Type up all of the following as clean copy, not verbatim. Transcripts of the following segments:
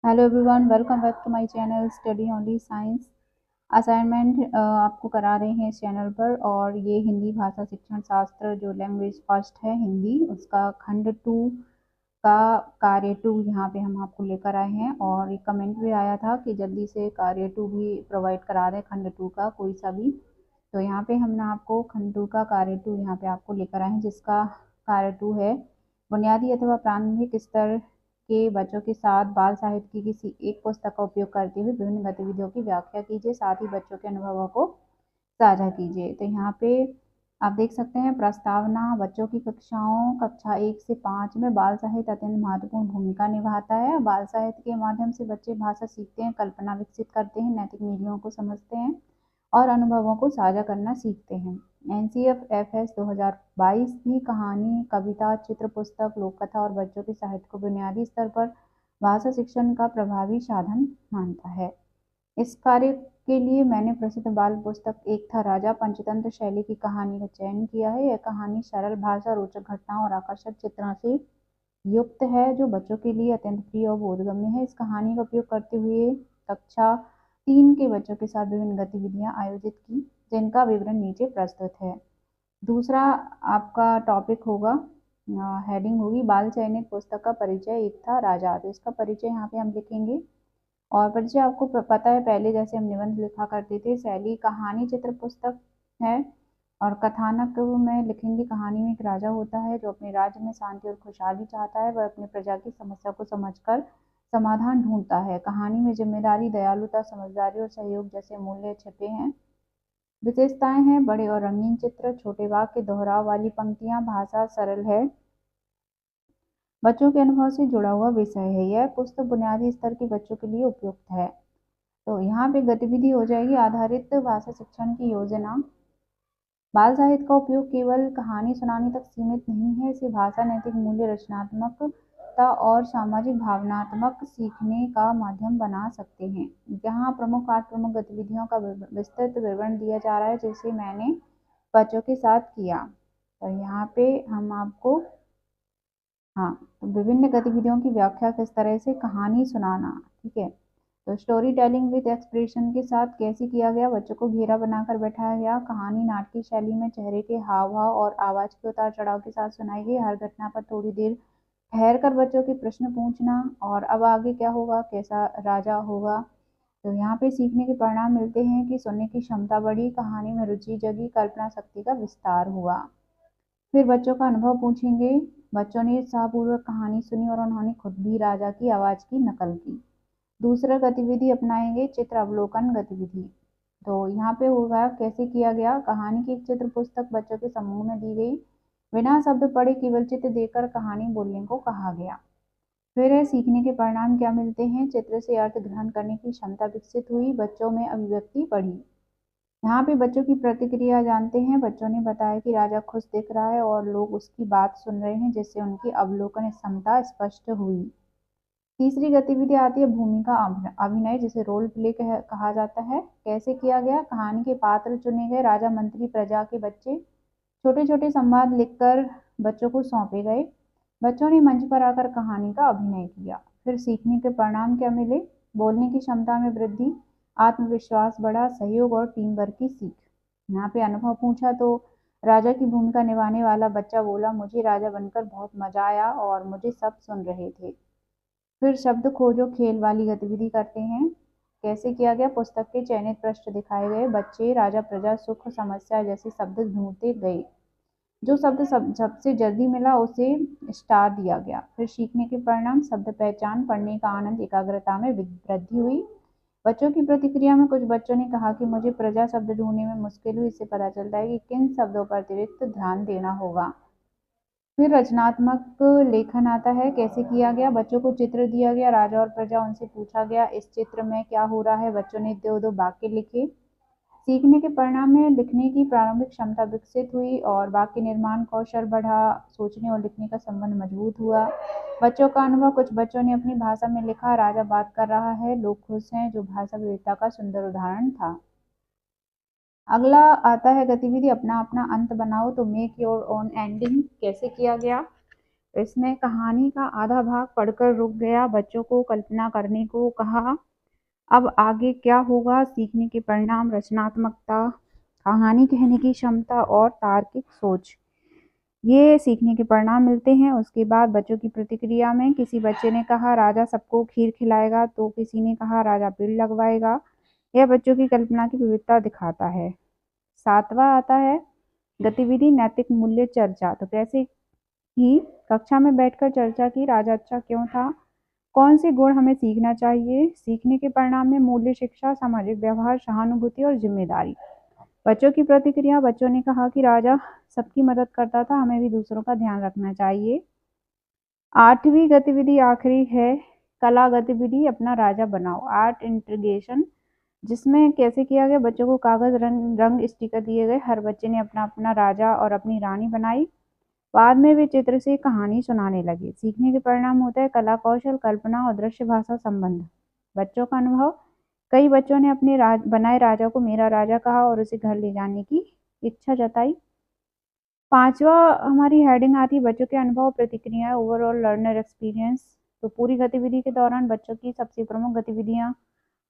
Hello everyone, welcome back to my channel study only science. Assignment आपको करा रहे हैं इस चैनल पर। और ये हिंदी भाषा शिक्षण शास्त्र जो लैंग्वेज फर्स्ट है हिंदी, उसका खंड 2 का कार्य 2 यहाँ पे हम आपको लेकर आए हैं। और एक कमेंट भी आया था कि जल्दी से कार्य 2 भी प्रोवाइड करा दें, खंड 2 का कोई सा भी। तो यहाँ पे हमने आपको खंड 2 का कार्य 2 यहाँ पे आपको लेकर आए हैं, जिसका कार्य 2 है बुनियादी अथवा प्रारंभिक स्तर के बच्चों के साथ बाल साहित्य की किसी एक पुस्तक का उपयोग करते हुए विभिन्न गतिविधियों की व्याख्या कीजिए, साथ ही बच्चों के अनुभवों को साझा कीजिए। तो यहाँ पे आप देख सकते हैं प्रस्तावना। बच्चों की कक्षा 1 से 5 में बाल साहित्य अत्यंत महत्वपूर्ण भूमिका निभाता है। बाल साहित्य के माध्यम से बच्चे भाषा सीखते हैं, कल्पना विकसित करते हैं, नैतिक मूल्यों को समझते हैं और अनुभवों को साझा करना सीखते हैं। NCFFS 2022 भी कहानी, कविता, चित्र पुस्तक, लोक कथा और बच्चों के साहित्य को बुनियादी स्तर पर भाषा शिक्षण का प्रभावी साधन मानता है। इस कार्य के लिए मैंने प्रसिद्ध बाल पुस्तक एक था राजा पंचतंत्र शैली की कहानी का चयन किया है। यह कहानी सरल भाषा, रोचक घटनाओं और आकर्षक चित्रों से युक्त है, जो बच्चों के लिए अत्यंत प्रिय और बोधगम्य है। इस कहानी का उपयोग करते हुए कक्षा 3 के बच्चों के साथ विभिन्न गतिविधियां आयोजित की, जिनका विवरण नीचे प्रस्तुत है। दूसरा आपका टॉपिक होगा, हेडिंग होगी बाल चयनित पुस्तक का परिचय एक था राजा। तो इसका परिचय यहाँ पे हम लिखेंगे। और परिचय आपको पता है, पहले जैसे हम निबंध लिखा करते थे, शैली कहानी चित्र पुस्तक है। और कथानक में लिखेंगे, कहानी में एक राजा होता है जो अपने राज्य में शांति और खुशहाली चाहता है। वह अपनी प्रजा की समस्या को समझकर समाधान ढूंढता है। कहानी में जिम्मेदारी, दयालुता, समझदारी और सहयोग जैसे मूल्य छिपे हैं। विशेषताएं हैं बड़े और रंगीन चित्र, छोटे वाक्य, दोहराव वाली पंक्तियां, भाषा सरल है, बच्चों के अनुभव से जुड़ा हुआ विषय है। यह पुस्तक बुनियादी स्तर के बच्चों के लिए उपयुक्त है। तो यहाँ पे गतिविधि हो जाएगी आधारित भाषा शिक्षण की योजना। बाल साहित्य का उपयोग केवल कहानी सुनाने तक सीमित नहीं है, इसे भाषा, नैतिक मूल्य, रचनात्मकता और सामाजिक भावनात्मक सीखने का माध्यम बना सकते हैं। यहाँ प्रमुख 8 प्रमुख गतिविधियों का विस्तृत विवरण दिया जा रहा है, जिसे मैंने बच्चों के साथ किया। तो यहाँ पे हम आपको तो विभिन्न गतिविधियों की व्याख्या, किस तरह से कहानी सुनाना, ठीक है। तो स्टोरी टेलिंग विद एक्सप्रेशन के साथ कैसे किया गया, बच्चों को घेरा बनाकर बैठाया गया। कहानी नाटकीय शैली में चेहरे के हाव भाव और आवाज के उतार चढ़ाव के साथ सुनाई गई। हर घटना पर थोड़ी देर ठहर कर बच्चों के प्रश्न पूछना। और अब आगे क्या होगा, कैसा राजा होगा। तो यहाँ पे सीखने के परिणाम मिलते हैं कि सुनने की क्षमता बढ़ी, कहानी में रुचि जगी, कल्पना शक्ति का विस्तार हुआ। फिर बच्चों का अनुभव पूछेंगे। बच्चों ने उत्साहपूर्वक कहानी सुनी और उन्होंने खुद भी राजा की आवाज की नकल की। दूसरा गतिविधि अपनाएंगे, चित्र अवलोकन गतिविधि। तो यहाँ पे होगा कैसे किया गया, कहानी की एक चित्र पुस्तक बच्चों के समूह में दी गई। बिना शब्द पढ़े केवल चित्र देखकर कहानी बोलने को कहा गया। फिर सीखने के परिणाम क्या मिलते हैं, चित्र से अर्थ ग्रहण करने की क्षमता विकसित हुई, बच्चों में अभिव्यक्ति बढ़ी। यहाँ पे बच्चों की प्रतिक्रिया जानते हैं। बच्चों ने बताया कि राजा खुश दिख रहा है और लोग उसकी बात सुन रहे हैं, जिससे उनकी अवलोकन क्षमता स्पष्ट हुई। तीसरी गतिविधि आती है भूमिका अभिनय, जिसे रोल प्ले कहा जाता है। कैसे किया गया, कहानी के पात्र चुने गए, राजा, मंत्री, प्रजा के बच्चे। छोटे छोटे संवाद लिखकर बच्चों को सौंपे गए। बच्चों ने मंच पर आकर कहानी का अभिनय किया। फिर सीखने के परिणाम क्या मिले, बोलने की क्षमता में वृद्धि, आत्मविश्वास बढ़ा, सहयोग और टीम वर्क की सीख। यहाँ पे अनुभव पूछा तो राजा की भूमिका निभाने वाला बच्चा बोला, मुझे राजा बनकर बहुत मजा आया और मुझे सब सुन रहे थे। फिर शब्द खोजो खेल वाली गतिविधि करते हैं। कैसे किया गया, पुस्तक के चयनित पृष्ठ दिखाए गए, बच्चे राजा, प्रजा, सुख, समस्या जैसे शब्द ढूंढते गए। जो शब्द सबसे जल्दी मिला उसे स्टार दिया गया। फिर सीखने के परिणाम, शब्द पहचान, पढ़ने का आनंद, एकाग्रता में वृद्धि हुई। बच्चों की प्रतिक्रिया में कुछ बच्चों ने कहा कि मुझे प्रजा शब्द ढूंढने में मुश्किल हुई, इससे पता चलता है कि किन शब्दों पर अतिरिक्त ध्यान देना होगा। फिर रचनात्मक लेखन आता है। कैसे किया गया, बच्चों को चित्र दिया गया, राजा और प्रजा, उनसे पूछा गया इस चित्र में क्या हो रहा है। बच्चों ने 2-2 वाक्य लिखे। सीखने के परिणाम में लिखने की प्रारंभिक क्षमता विकसित हुई और वाक्य निर्माण कौशल बढ़ा, सोचने और लिखने का संबंध मजबूत हुआ। बच्चों का अनुभव, कुछ बच्चों ने अपनी भाषा में लिखा, राजा बात कर रहा है, लोग खुश हैं, जो भाषा विविधता का सुंदर उदाहरण था। अगला आता है गतिविधि अपना अपना अंत बनाओ। तो मेक योर ओन एंडिंग। कैसे किया गया, इसने कहानी का आधा भाग पढ़कर रुक गया, बच्चों को कल्पना करने को कहा। अब आगे क्या होगा? सीखने के परिणाम, रचनात्मकता, कहानी कहने की क्षमता और तार्किक सोच, ये सीखने के परिणाम मिलते हैं। उसके बाद बच्चों की प्रतिक्रिया में किसी बच्चे ने कहा राजा सबको खीर खिलाएगा, तो किसी ने कहा राजा पेड़ लगवाएगा। यह बच्चों की कल्पना की विविधता दिखाता है। 7वां आता है गतिविधि नैतिक मूल्य चर्चा। तो कैसे की? कक्षा में बैठकर चर्चा की, राजा अच्छा क्यों था, कौन से गुण हमें सीखना चाहिए। सीखने के परिणाम में मूल्य शिक्षा, सामाजिक व्यवहार, सहानुभूति और जिम्मेदारी। बच्चों की प्रतिक्रिया, बच्चों ने कहा कि राजा सबकी मदद करता था, हमें भी दूसरों का ध्यान रखना चाहिए। 8वीं गतिविधि आखिरी है कला गतिविधि अपना राजा बनाओ, आर्ट इंटीग्रेशन, जिसमें कैसे किया गया? बच्चों को कागज रंग स्टिकर दिए गए, हर बच्चे ने अपना अपना राजा और अपनी रानी बनाई। बाद में वे चित्र से कहानी सुनाने लगे। सीखने के परिणाम होता है कला कौशल, कल्पना और दृश्य भाषा संबंध। बच्चों का अनुभव, कई बच्चों ने अपने बनाए राजा को मेरा राजा कहा और उसे घर ले जाने की इच्छा जताई। 5वां हमारी हेडिंग आती है बच्चों के अनुभव प्रतिक्रियाएं, ओवरऑल लर्नर एक्सपीरियंस। तो पूरी गतिविधि के दौरान बच्चों की सबसे प्रमुख गतिविधियां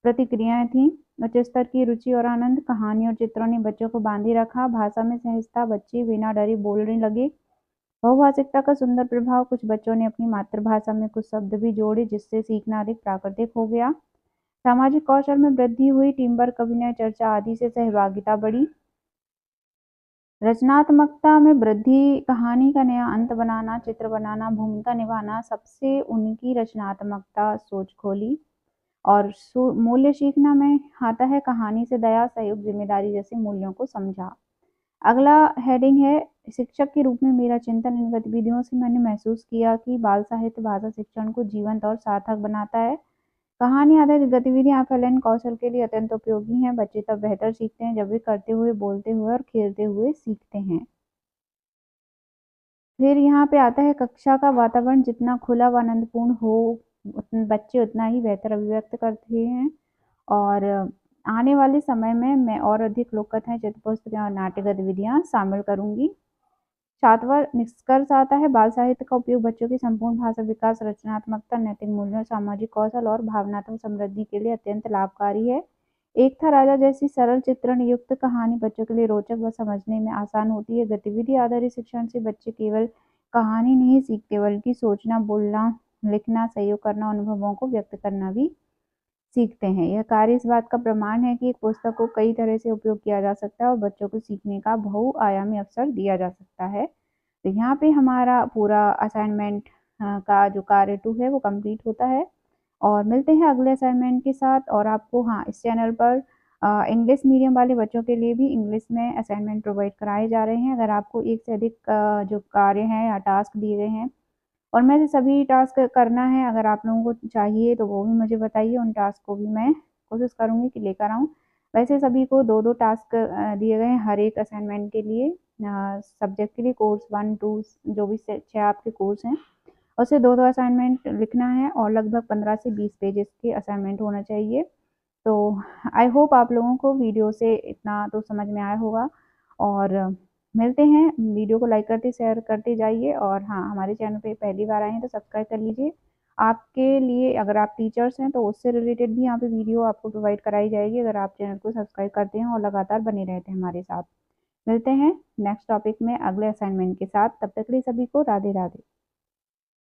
प्रतिक्रियाएं थीं। उच्च स्तर की रुचि और आनंद, कहानी और चित्रों ने बच्चों को बांधे रखा। भाषा में सहजता, बच्चे बिना डरे बोलने लगे। बहुभाषिकता का सुंदर प्रभाव, कुछ बच्चों ने अपनी मातृभाषा में कुछ शब्द भी जोड़े, जिससे सीखना अधिक प्राकृतिक हो गया। सामाजिक कौशल में वृद्धि हुई, टीम वर्क, अभिनय, चर्चा आदि से सहभागिता बढ़ी। रचनात्मकता में वृद्धि, कहानी का नया अंत बनाना, चित्र बनाना, भूमिका निभाना, सबसे उनकी रचनात्मकता सोच खोली। और मूल्य सीखना में आता है कहानी से दया, सहयोग, जिम्मेदारी जैसे मूल्यों को समझा। अगला हेडिंग है शिक्षक के रूप में मेरा चिंतन। इन गतिविधियों से मैंने महसूस किया कि बाल साहित्य भाषा शिक्षण को जीवंत और सार्थक बनाता है। कहानी आधारित गतिविधियां आकलन कौशल के लिए अत्यंत उपयोगी हैं। बच्चे तब बेहतर सीखते हैं जब वे करते हुए, बोलते हुए और खेलते हुए सीखते हैं। फिर यहाँ पे आता है कक्षा का वातावरण जितना खुला व आनंदपूर्ण हो, बच्चे उतना ही बेहतर अभिव्यक्त करते हैं। और आने वाले समय में मैं और अधिक लोक कथाएं, चित्र पुस्तकें और नाट्य गतिविधियां शामिल करूंगी। 7वां निष्कर्ष आता है बाल साहित्य का उपयोग बच्चों की संपूर्ण भाषा विकास, रचनात्मकता, नैतिक मूल्यों, सामाजिक कौशल और भावनात्मक समृद्धि के लिए अत्यंत लाभकारी है। एक था राजा जैसी सरल चित्रण युक्त कहानी बच्चों के लिए रोचक व समझने में आसान होती है। गतिविधि आधारित शिक्षण से बच्चे केवल कहानी नहीं सीखते, बल्कि सोचना, बोलना, लिखना, सहयोग करना, अनुभवों को व्यक्त करना भी सीखते हैं। यह कार्य इस बात का प्रमाण है कि एक पुस्तक को कई तरह से उपयोग किया जा सकता है और बच्चों को सीखने का बहुआयामी अवसर दिया जा सकता है। तो यहाँ पे हमारा पूरा असाइनमेंट का जो कार्य 2 है वो कंप्लीट होता है। और मिलते हैं अगले असाइनमेंट के साथ। और आपको हाँ, इस चैनल पर इंग्लिश मीडियम वाले बच्चों के लिए भी इंग्लिश में असाइनमेंट प्रोवाइड कराए जा रहे हैं। अगर आपको एक से अधिक जो कार्य हैं या टास्क दिए गए हैं और मैं से सभी टास्क करना है, अगर आप लोगों को चाहिए तो वो भी मुझे बताइए, उन टास्क को भी मैं कोशिश करूँगी कि लेकर आऊँ। वैसे सभी को 2-2 टास्क दिए गए हैं हर एक असाइनमेंट के लिए, सब्जेक्ट के लिए, कोर्स 1, 2 जो भी 6 आपके कोर्स हैं, उससे 2-2 असाइनमेंट लिखना है और लगभग 15 से 20 पेजेस के असाइनमेंट होना चाहिए। तो आई होप आप लोगों को वीडियो से इतना तो समझ में आया होगा। और मिलते हैं, वीडियो को लाइक करते शेयर करते जाइए। और हाँ, हमारे चैनल पे पहली बार आए हैं तो सब्सक्राइब कर लीजिए। आपके लिए, अगर आप टीचर्स हैं तो उससे रिलेटेड भी यहाँ पे वीडियो आपको प्रोवाइड कराई जाएगी, अगर आप चैनल को सब्सक्राइब करते हैं और लगातार बने रहते हैं हमारे साथ। मिलते हैं नेक्स्ट टॉपिक में अगले असाइनमेंट के साथ। तब तक के लिए सभी को राधे राधे।